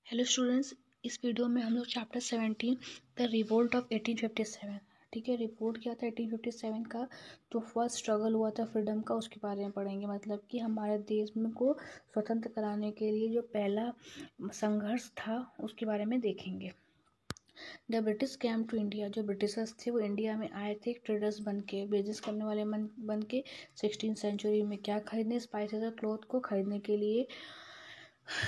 Hello students, इस video में हम लोग चैप्टर 17 द रिवोल्ट ऑफ 1857। ठीक है, रिवोल्ट क्या था 1857 का, जो फर्स्ट स्ट्रगल हुआ था फ्रीडम का, उसके बारे में पढ़ेंगे। मतलब कि हमारे देश में को स्वतंत्र कराने के लिए जो पहला संघर्ष था उसके बारे में देखेंगे। The British came to India, जो ब्रिटिशर्स थे वो इंडिया में आए थे ट्रेडर्स बन के, बिजनेस करने वाले बन के 16th सेंचुरी में। क्या खरीदने? स्पाइसेस और क्लॉथ को खरीदने के लिए।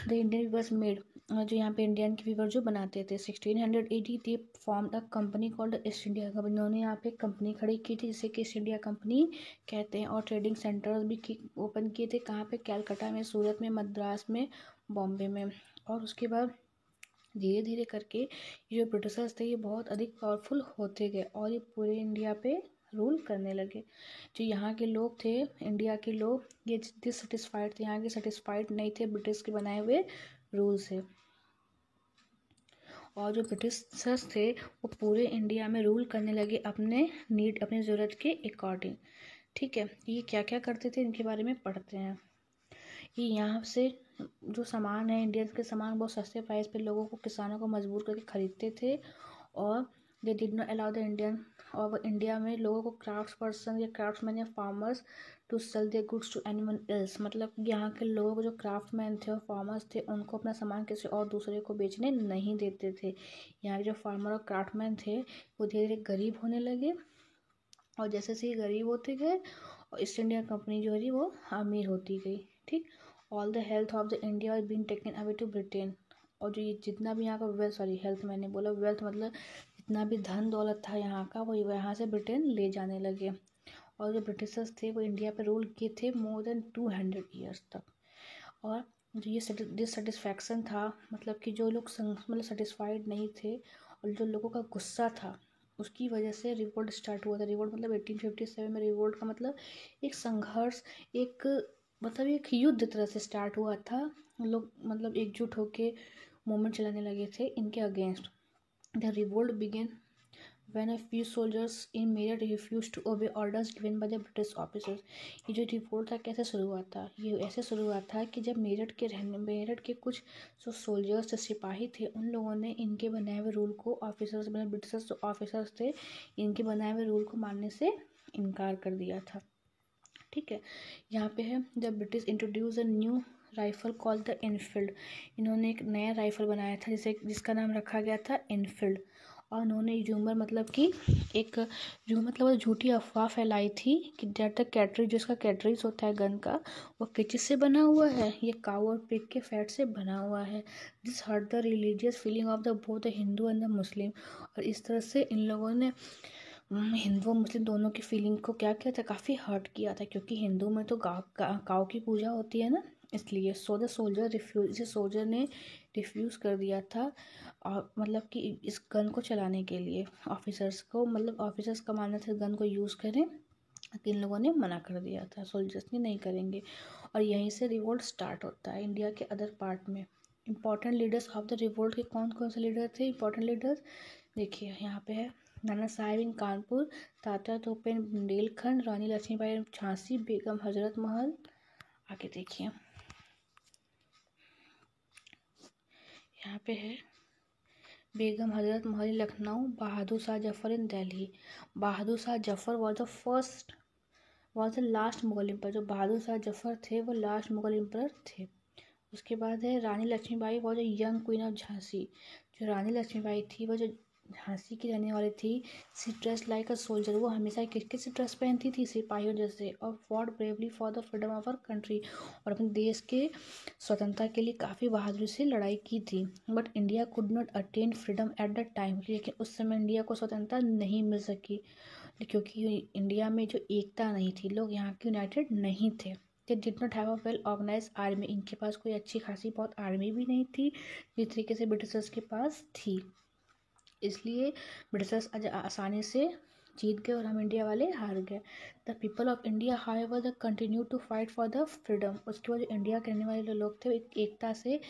द इंडियन वीवर्स मेड, जो यहाँ पे इंडियन की वीवर जो बनाते थे। 1680 they form a company called east India company. उन्होंने यहाँ पे कंपनी खड़ी की थी जिसे कि ईस्ट इंडिया कंपनी कहते हैं। और ट्रेडिंग सेंटर्स भी ओपन किए थे। कहाँ पे? कैलकाटा में, सूरत में, मद्रास में, बॉम्बे में। और उसके बाद धीरे धीरे करके ये जो ब्रिटिशर्स थे ये बहुत अधिक पावरफुल होते गए और ये पूरे इंडिया पे रूल करने लगे। जो यहाँ के लोग थे, इंडिया के लोग, ये डिससेटिस्फाइड थे, यहाँ के सेटिस्फाइड नहीं थे ब्रिटिश के बनाए हुए रूल से। और जो ब्रिटिशर्स थे वो पूरे इंडिया में रूल करने लगे अपने नीड, अपनी ज़रूरत के अकॉर्डिंग। ठीक है, ये क्या क्या करते थे इनके बारे में पढ़ते हैं। ये यहाँ से जो सामान है, इंडियंस के सामान बहुत सस्ते प्राइस पे लोगों को, किसानों को मजबूर करके खरीदते थे। और they did not allow the Indian, और इंडिया में लोगों को क्राफ्ट पर्सन या क्राफ्ट्समैन या farmers to sell their goods to anyone else. मतलब यहाँ के लोग जो क्राफ्टमैन थे और फार्मर्स थे उनको अपना सामान किसी और दूसरे को बेचने नहीं देते थे। यहाँ के जो फार्मर और क्राफ्टमैन थे वो धीरे धीरे गरीब होने लगे, और जैसे से ये गरीब होते गए और ईस्ट इंडिया कंपनी जो है वो अमीर होती गई। ठीक, all the health of the India is been taken away to Britain. और जो ये जितना भी यहाँ का वेल्थ, सॉरी हेल्थ मैंने बोला, वेल्थ मतलब जितना भी धन दौलत था यहाँ का वो यहाँ से ब्रिटेन ले जाने लगे। और जो ब्रिटिशर्स थे वो इंडिया पे रूल किए थे मोर देन 200 ईयर्स तक। और जो ये डिससेटिस्फैक्शन था, मतलब कि जो लोग मतलब सेटिस्फाइड नहीं थे और जो लोगों का गुस्सा था, उसकी वजह से रिवोल्ट स्टार्ट हुआ था। रिवोल्ट मतलब 1857 में रिवोल्ट का मतलब एक संघर्ष, एक मतलब एक युद्ध तरह से स्टार्ट हुआ था। लोग मतलब एकजुट होके मूवमेंट चलाने लगे थे इनके against. The revolt began when a few soldiers in Meerut refused to obey orders given by the British officers। ये जो रिवोल्ट था कैसे शुरू हुआ था? ये ऐसे शुरू हुआ था कि जब मेरठ के कुछ जो सोल्जर्स, सिपाही थे, उन लोगों ने इनके बनाए हुए रूल को, ऑफिसर्स मतलब ब्रिटिशर्स जो ऑफिसर्स थे, इनके बनाए हुए रूल को मानने से इनकार कर दिया था। ठीक है, यहाँ पे है the British introduce a new rifle called the Enfield. इन्होंने एक नया राइफल बनाया था जिसका नाम रखा गया था इनफील्ड। और उन्होंने र्यूमर मतलब कि एक र्यूमर मतलब झूठी अफवाह फैलाई थी कि दैट द कैटरेज, जिसका कैटरेज होता है गन का, वो किस चीज़ से बना हुआ है? ये काऊ और पिग के फैट से बना हुआ है। This hurt the religious feeling of the both the Hindu and the Muslim. और इस तरह से इन लोगों ने हिंदू और मुस्लिम दोनों की फीलिंग को क्या किया था? काफ़ी हर्ट किया था, क्योंकि हिंदू में तो काऊ की पूजा होती है ना, इसलिए। सो द सोल्जर रिफ्यूज, इसे सोल्जर ने रिफ्यूज़ कर दिया था। और मतलब कि इस गन को चलाने के लिए ऑफिसर्स को, मतलब ऑफिसर्स का मानना था गन को यूज़ करें, इन लोगों ने मना कर दिया था, सोल्जर्स ने नहीं करेंगे। और यहीं से रिवोल्ट स्टार्ट होता है इंडिया के अदर पार्ट में। Important leaders of the revolt के कौन कौन से लीडर थे? इंपॉर्टेंट लीडर्स देखिए यहाँ पे है। नाना साहेब इन कानपुर, तात्या तोपेन बुंदेलखंड, रानी लक्ष्मीबाई झांसी, बेगम हजरत महल। आगे देखिए यहाँ पे है Begum Hazrat Mahal Lucknow, Bahadur Shah Zafar in Delhi. Bahadur Shah Zafar was the last Mughal emperor. जो बहादुर शाह जफर थे वो लास्ट मुगल एम्पर थे। उसके बाद है Rani Lakshmibai was a young queen of Jhansi. जो रानी लक्ष्मीबाई थी वो जो झांसी की रहने वाली थी, she dress like a soldier. वो हमेशा किस ड्रेस पहनती थी? सिपाहियों जैसे। और fought bravely for the freedom of our country, और अपने देश के स्वतंत्रता के लिए काफ़ी बहादुरी से लड़ाई की थी। But India could not attain freedom at the time, लेकिन उस समय इंडिया को स्वतंत्रता नहीं मिल सकी, क्योंकि इंडिया में जो एकता नहीं थी, लोग यहाँ के यूनाइटेड नहीं थे। They did not have a well organise army. इनके पास कोई अच्छी खासी बहुत आर्मी भी नहीं थी जिस तरीके से ब्रिटिशर्स के पास थी। इसलिए ब्रिटिशर्स आसानी से जीत गए और हम इंडिया वाले हार गए। The people of India however the continue to fight for the freedom. उसके बाद जो इंडिया के रहने वाले जो लोग थे एकता से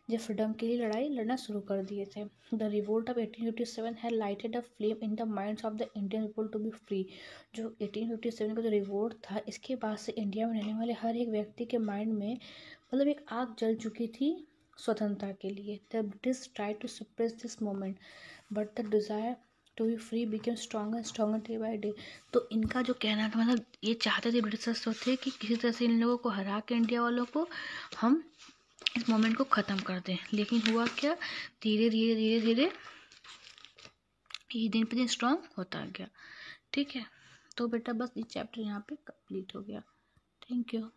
जो फ्रीडम के लिए लड़ाई लड़ना शुरू कर दिए थे। The revolt of 1857 had lighted a flame in the minds of the Indian people to be free. जो 1857 का जो रिवोल्ट था, इसके बाद से इंडिया में रहने वाले हर एक व्यक्ति के माइंड में मतलब एक आग जल चुकी थी स्वतंत्रता के लिए। The British try to suppress this moment but the desire to be free became stronger stronger day by day. तो इनका जो कहना था, मतलब ये चाहते थे ब्रिटिशर्स तो थे कि किसी तरह से इन लोगों को हरा के इंडिया वालों को हम इस मोमेंट को ख़त्म कर दें। लेकिन हुआ क्या, धीरे धीरे धीरे धीरे ये दिन पे दिन स्ट्रॉन्ग होता गया। ठीक है, तो बेटा बस ये चैप्टर यहाँ पे कंप्लीट हो गया। Thank you.